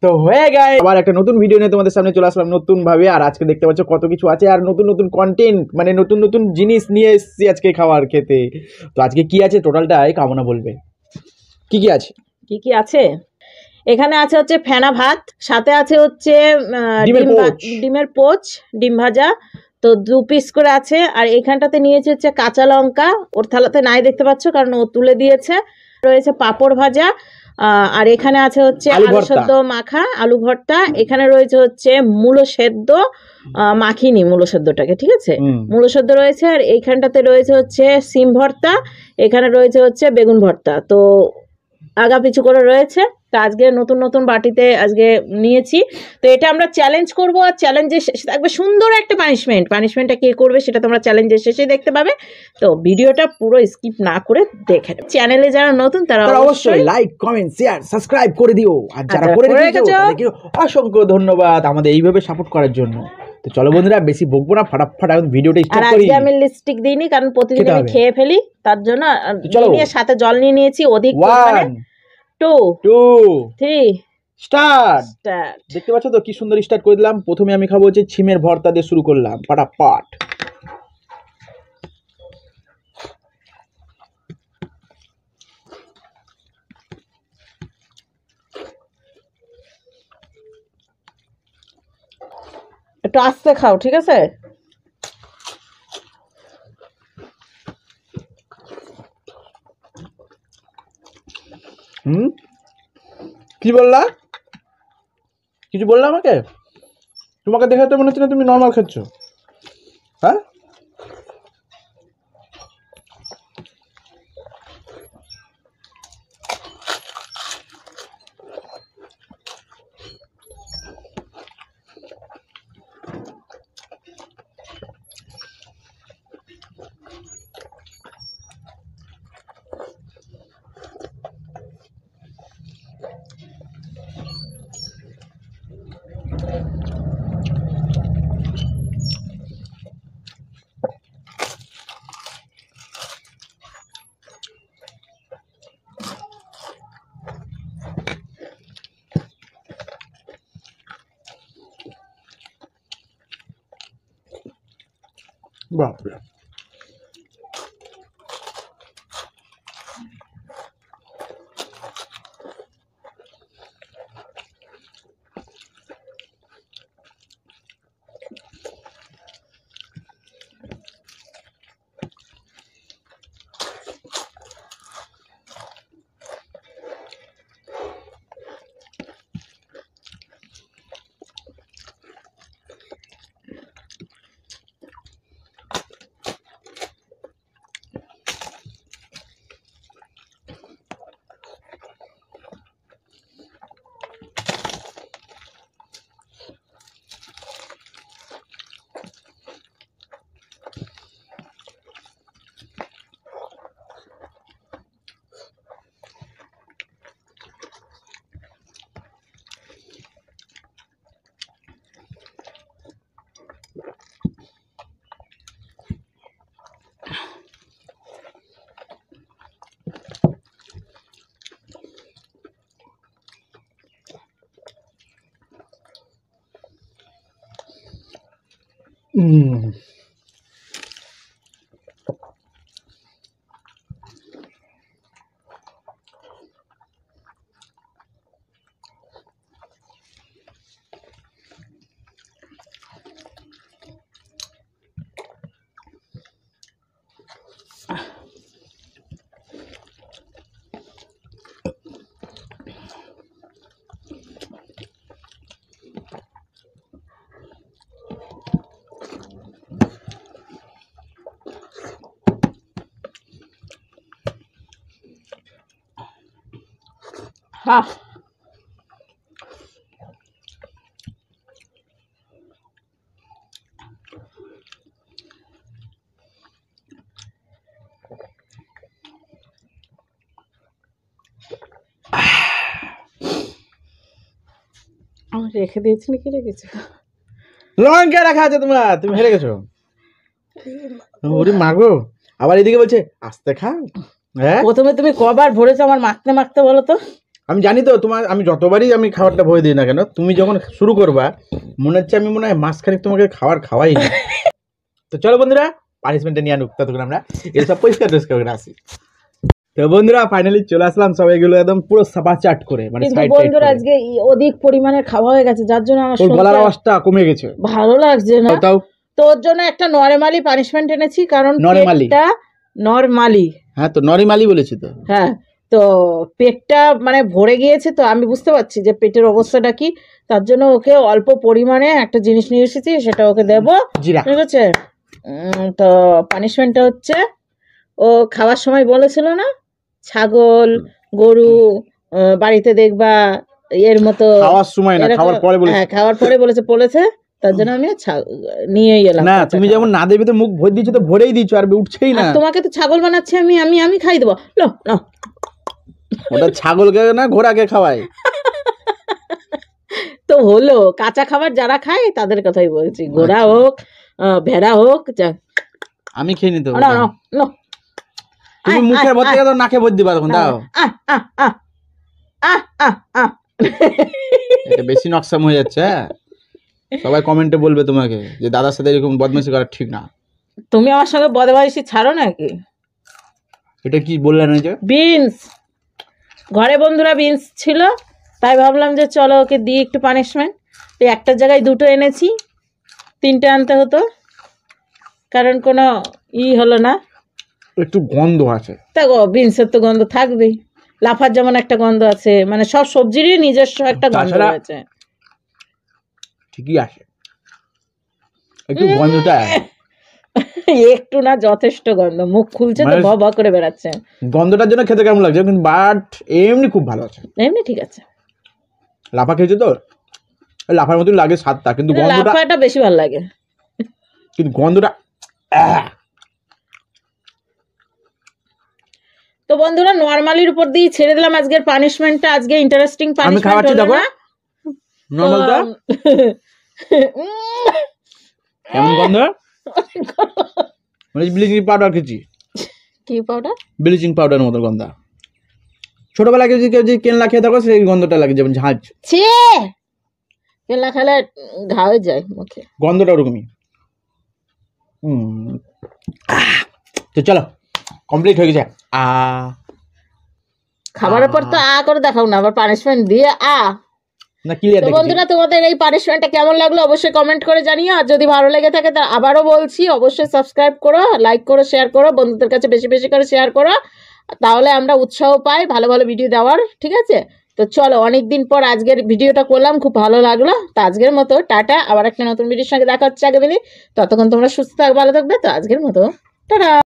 তো হয়ে গেছে আবার একটা নতুন ভিডিও নিয়ে তোমাদের সামনে চলে আসলাম নতুন ভাবে। আর আজকে দেখতে পাচ্ছ কত কিছু আছে আর নতুন নতুন কন্টেন্ট, মানে নতুন নতুন জিনিস নিয়ে এসেছি আজকে খাওয়ার খেতে। তো আজকে কি আছে টোটালটাই কামনা বলবে। কি কি আছে? কি কি আছে এখানে? আছে হচ্ছে ফেনা ভাত, সাথে আছে হচ্ছে ডিমের পোচ, ডিম ভাজা, তো 2 পিস করে আছে। আর এখানটাতে নিয়েছে হচ্ছে কাঁচা লঙ্কা, ওর থালাতে নাই দেখতে পাচ্ছ কারণ ও তুলে দিয়েছে। রয়েছে পাঁপড় ভাজা, আর এখানে আছে হচ্ছে আলু সেদ্ধ মাখা, আলু ভর্তা। এখানে রয়েছে হচ্ছে মূলো সেদ্ধ, মাখিনি মূলো সেদ্ধটাকে, ঠিক আছে, মূলো সেদ্ধ রয়েছে। আর এইখানটাতে রয়েছে হচ্ছে সিম ভর্তা, এখানে রয়েছে হচ্ছে বেগুন ভর্তা। তো আগা পিছু করে রয়েছে। তো আজকে নতুন নতুন বাটিতে আজকে নিয়েছি। তো এটা আমরা চ্যালেঞ্জ করব, আর চ্যালেঞ্জের শেষে থাকবে সুন্দর একটা পানিশমেন্টটা কে করবে সেটা তোমরা চ্যালেঞ্জের শেষে দেখতে পাবে। তো ভিডিওটা পুরো স্কিপ না করে দেখে নেবে। চ্যানেলে যারা নতুন তারা অবশ্যই লাইক কমেন্ট শেয়ার সাবস্ক্রাইব করে দিও, আর যারা করে রেখেছো তাদেরকে অসংখ্য ধন্যবাদ আমাদের এইভাবে সাপোর্ট করার জন্য। তো চলো বন্ধুরা, বেশি বকবো না, ফটাফট এখন ভিডিওটা স্টার্ট করি। আজকে আমি লিপস্টিক দিইনি কারণ প্রতিদিন আমি খেয়ে ফেলি, তার জন্য নিয়ে সাথে জল নিয়ে নিয়েছি অধিক পরিমাণে। 2 3 স্টার্ট। দেখতে পাচ্ছ তো কি সুন্দর স্টার্ট করে দিলাম। প্রথমে আমি খাবো হচ্ছে ছিমের ভর্তা দিয়ে শুরু করলাম, ফটাফট। একটু আস্তে খাও, ঠিক আছে? কি বললা? কিছু বললা আমাকে? তোমাকে দেখে তো মনে হচ্ছে না তুমি নর্মাল খাচ্ছ। হ্যাঁ, বাপরে। হ্যাঁ, আমি রেখে দিয়েছি নাকি? রেখেছো? লঙ্কা রাখা আছে তোমার, তুমি হেরে গেছো। ওরে মাগো, আবার এদিকে বলছে আস্তে খা। হ্যাঁ, প্রথমে তুমি কবার ভরেছো আমার মাখতে মাখতে বলো তো? আমি জানি তো তোমার, আমি যতবারই আমি খাবারটা ভয় দিই না কেন, তুমি যখন শুরু করবা মনে হচ্ছে আমি মনে হয় মাঝখানে তোমাকে খাওয়াই না। তো চলো বন্ধুরা, পানিশমেন্টে নিয়ে আনুক, ততক্ষণ আমরা এসব পরিষ্কার করে আসি। তো বন্ধুরা ফাইনালি চলে আসলাম, সবাই এগুলো একদম পুরো সাপা চাট করে, মানে সাইড বন্ধুরা আজকে অধিক পরিমাণে খাওয়া হয়ে গেছে, যার জন্য আমার গলার আওয়াজটা কমে গেছে, ভালো লাগছে না। তোর জন্য একটা নরমালি পানিশমেন্ট এনেছি, কারণ পেটটা নরমালি, হ্যাঁ তো নরমালি বলেছি তো, হ্যাঁ তো পেটটা মানে ভরে গিয়েছে, তো আমি বুঝতে পারছি যে পেটের অবস্থাটা কি, তার জন্য ওকে অল্প পরিমাণে একটা জিনিস নিয়ে এসেছি, সেটা ওকে দেবো, ঠিক আছে। তো পানিশমেন্টটা হচ্ছে, ও খাওয়ার সময় বলেছিল না ছাগল গরু বাড়িতে দেখবা এর মতো, খাওয়ার সময় না, খাওয়ার পরে বলেছে, হ্যাঁ খাওয়ার পরে বলেছে, তার জন্য আমি নিয়ে এলাম। না তুমি যেমন না দেবে তো মুখ ভরে দিচ্ছ, তো ভরেই দিচ্ছ আর উঠছেই না। তোমাকে তো ছাগল বানাচ্ছি আমি খাই দেবো, লো লো। ওটা ছাগলকে না ঘোড়াকে খাওয়ায়। তো হলো, কাঁচা খাবার যারা খায় তাদের কথাই বলছি, ঘোড়া হোক ভেড়া হোক, আমি খেয়ে নিতে হবে। তুমি মুখের ভর্তি দাও, নাকে ভর্তি দিবা তখন দাও। এটা বেশি নকশাম হয়ে যাচ্ছে। সবাই কমেন্টে বলবে তোমাকে যে দাদার সাথে এরকম বদমাইশি করা ঠিক না। তুমি আমার সঙ্গে বদমাইশি ছাড়ো নাকি? এটা কি বললে না যে বিনস ঘরে বন্ধুরা বিনস ছিল, তাই ভাবলাম যে চলো ওকে দিই একটু পানিশমেন্ট। একটার জায়গায় দুটো এনেছি, তিনটে আনতে হতো, কারণ কোনো হলো না, একটু গন্ধ আছে। তা বিনসের তো গন্ধ থাকবেই, লাফার যেমন একটা গন্ধ আছে, মানে সব সবজিরই নিজস্ব একটা গন্ধ আছে। ঠিকই আছে, একটু গন্ধটা একটু না যথেষ্ট গন্ধ, মুখ খুলছে তো ভ ভ করে বেড়াচ্ছে। গন্ধটার জন্য খেতে কেমন লাগছে, কিন্তু বাট এমনি খুব ভালো আছে, এমনি ঠিক আছে। লাফা খেয়েছো তো, লাফার মতন লাগে স্বাদটা, কিন্তু লাফাটা বেশি ভালো লাগে, কিন্তু গন্ধটা। তো বন্ধুরা নরমালির উপর দিয়ে ছেড়ে দিলাম আজকের পানিশমেন্টটা। আজকে ইন্টারেস্টিং পানিশমেন্ট হলো না, নরমালটা কেমন গন্ধ, মানে ব্লিচিং পাউডার খেয়েছি। কি পাউডার? ব্লিচিং পাউডার মতো গন্ধ। ছোটবেলায় কেউ যে কেনলা খেয়ে থাকো সেই গন্ধটা লাগে, যেমন ঝাঁঝ। ছি, কেনলা খেলে ঘা হয়ে যায় মুখে, গন্ধটা ওরকমই। তো চলো কমপ্লিট হয়ে গেছে। খাবারের পর তো করে দেখাও না, আবার পানিশমেন্ট দিয়ে না ক্লিয়ার। তো বন্ধুরা তোমাদের এই পানিশমেন্টটা কেমন লাগলো অবশ্যই কমেন্ট করে জানিও, আর যদি ভালো লেগে থাকে তা আবারও বলছি অবশ্যই সাবস্ক্রাইব করো, লাইক করো, শেয়ার করো, বন্ধুদের কাছে বেশি বেশি করে শেয়ার করো, তাহলে আমরা উৎসাহ পাই ভালো ভালো ভিডিও দেওয়ার, ঠিক আছে। তো চলো, অনেকদিন পর আজকের ভিডিওটা করলাম, খুব ভালো লাগলো। তো আজকের মতো টাটা, আবার একটা নতুন ভিডিওর সঙ্গে দেখা হচ্ছে আগামী দিন। ততক্ষণ তোমরা সুস্থ থাকবে, ভালো থাকবে। তো আজকের মতো টাটা।